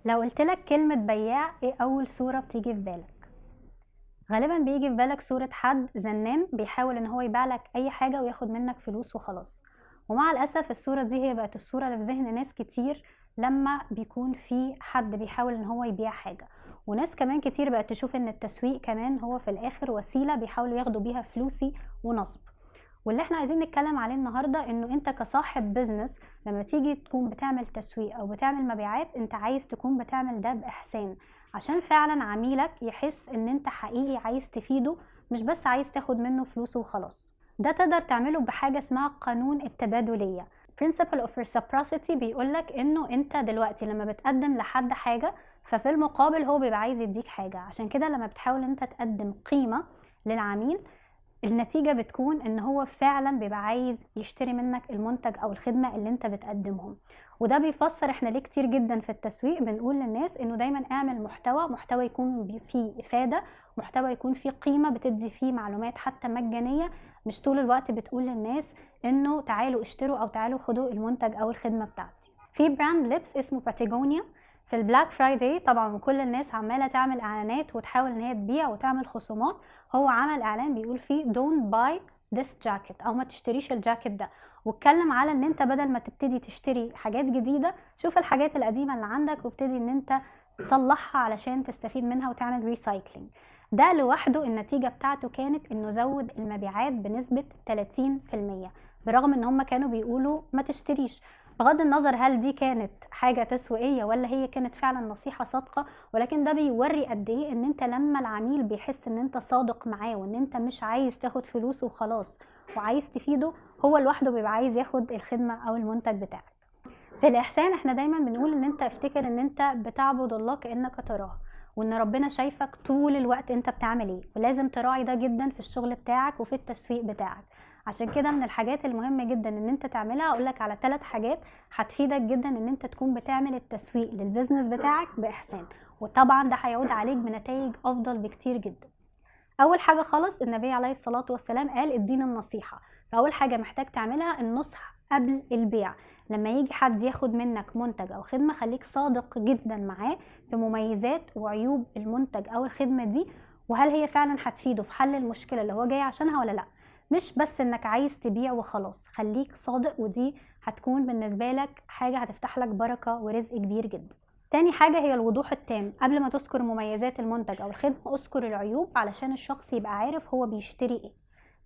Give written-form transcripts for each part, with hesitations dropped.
لو قلتلك كلمة بياع، ايه اول صورة بتيجي في بالك؟ غالبا بيجي في بالك صورة حد زنان بيحاول ان هو يبيع لك اي حاجة وياخد منك فلوس وخلاص. ومع الاسف الصورة دي هي بقت الصورة اللي في ذهن ناس كتير لما بيكون في حد بيحاول ان هو يبيع حاجة. وناس كمان كتير بقت تشوف ان التسويق كمان هو في الاخر وسيلة بيحاولوا ياخدوا بيها فلوسي ونصب. واللي احنا عايزين نتكلم عليه النهاردة انه انت كصاحب بيزنس لما تيجي تكون بتعمل تسويق او بتعمل مبيعات، انت عايز تكون بتعمل ده باحسان عشان فعلا عميلك يحس ان انت حقيقي عايز تفيده، مش بس عايز تاخد منه فلوسه وخلاص. ده تقدر تعمله بحاجة اسمها قانون التبادلية. Principle of Reciprocity بيقولك انه انت دلوقتي لما بتقدم لحد حاجة ففي المقابل هو بيبقى عايز يديك حاجة. عشان كده لما بتحاول انت تقدم قيمة للعميل، النتيجة بتكون ان هو فعلا بيبقى عايز يشتري منك المنتج او الخدمة اللي انت بتقدمهم. وده بيفسر احنا ليه كتير جدا في التسويق بنقول للناس انه دايما اعمل محتوى يكون فيه افادة، محتوى يكون فيه قيمة، بتدي فيه معلومات حتى مجانية. مش طول الوقت بتقول للناس انه تعالوا اشتروا او تعالوا خدوا المنتج او الخدمة بتاعتي. في براند لبس اسمه باتاجونيا، في البلاك فرايداي طبعا وكل الناس عمالة تعمل اعلانات وتحاول ان هي تبيع وتعمل خصومات، هو عمل اعلان بيقول فيه don't buy this jacket او ما تشتريش الجاكيت ده. واتكلم على ان انت بدل ما تبتدي تشتري حاجات جديدة، شوف الحاجات القديمة اللي عندك وابتدي ان انت تصلحها علشان تستفيد منها وتعمل ريسايكلينج. ده لوحده النتيجة بتاعته كانت انه زود المبيعات بنسبة 30%، برغم ان هم كانوا بيقولوا ما تشتريش. بغض النظر هل دي كانت حاجة تسويقية ولا هي كانت فعلا نصيحة صادقة، ولكن ده بيوري قد ايه ان انت لما العميل بيحس ان انت صادق معاه وان انت مش عايز تاخد فلوس وخلاص وعايز تفيده، هو لوحده بيبقى عايز ياخد الخدمة او المنتج بتاعك. في الإحسان احنا دايما بنقول ان انت افتكر ان انت بتعبد الله كأنك تراه، وان ربنا شايفك طول الوقت انت بتعمل ايه، ولازم تراعي ده جدا في الشغل بتاعك وفي التسويق بتاعك. عشان كده من الحاجات المهمة جدا ان انت تعملها، اقولك على 3 حاجات هتفيدك جدا ان انت تكون بتعمل التسويق للبزنس بتاعك بإحسان، وطبعا ده هيعود عليك بنتائج افضل بكتير جدا. اول حاجة خالص النبي عليه الصلاة والسلام قال الدين النصيحة. فاول حاجة محتاج تعملها النصح قبل البيع. لما يجي حد ياخد منك منتج او خدمة، خليك صادق جدا معاه في مميزات وعيوب المنتج او الخدمة دي، وهل هي فعلا هتفيده في حل المشكلة اللي هو جاي عشانها ولا لا. مش بس انك عايز تبيع وخلاص، خليك صادق، ودي هتكون بالنسبة لك حاجة هتفتح لك بركة ورزق كبير جدا. تاني حاجة هي الوضوح التام. قبل ما تذكر مميزات المنتج او الخدمة اذكر العيوب علشان الشخص يبقى عارف هو بيشتري ايه.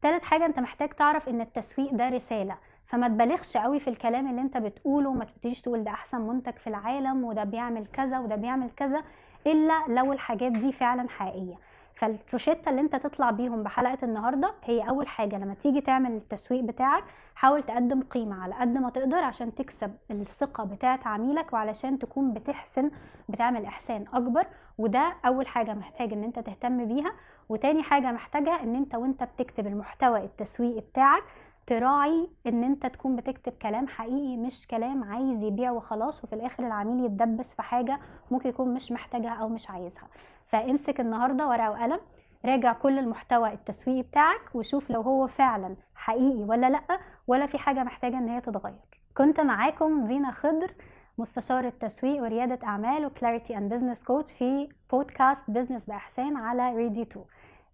تالت حاجة انت محتاج تعرف ان التسويق ده رسالة، فما تبالغش قوي في الكلام اللي انت بتقوله. ما تبتديش تقول ده احسن منتج في العالم وده بيعمل كذا وده بيعمل كذا الا لو الحاجات دي فعلا حقيقية. فالروشتة اللي انت تطلع بيهم بحلقة النهاردة هي اول حاجة، لما تيجي تعمل التسويق بتاعك حاول تقدم قيمة على قد ما تقدر عشان تكسب الثقة بتاعة عميلك، وعلشان تكون بتحسن، بتعمل احسان اكبر. وده اول حاجة محتاج ان انت تهتم بيها. وتاني حاجة محتاجها ان انت وانت بتكتب المحتوى التسويقي بتاعك تراعي ان انت تكون بتكتب كلام حقيقي، مش كلام عايز يبيع وخلاص وفي الاخر العميل يتدبس في حاجة ممكن يكون مش محتاجها او مش عايزها. فامسك النهاردة ورقة وقلم، راجع كل المحتوى التسويقي بتاعك وشوف لو هو فعلا حقيقي ولا لأ، ولا في حاجة محتاجة ان هي تتغير. كنت معاكم دينا خضر، مستشارة تسويق وريادة أعمال وكلاريتي أند بزنس كوتش في بودكاست بزنس بإحسان على راديو 2.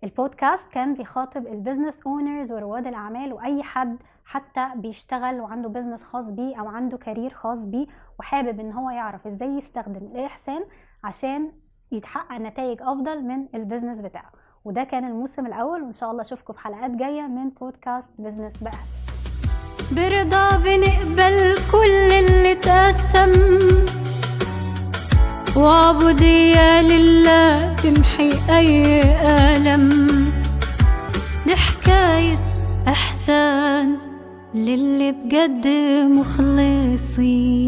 البودكاست كان بيخاطب البزنس اونرز ورواد الأعمال وأي حد حتى بيشتغل وعنده بزنس خاص بيه أو عنده كارير خاص بيه وحابب ان هو يعرف ازاي يستخدم الإحسان عشان يتحقق نتائج أفضل من البزنس بتاعه. وده كان الموسم الأول، وإن شاء الله أشوفكم في حلقات جاية من بودكاست بزنس بإحسان. برضا بنقبل كل اللي تقسم، وعبودية لله تمحي أي ألم. دي حكاية إحسان للي بجد مخلصين.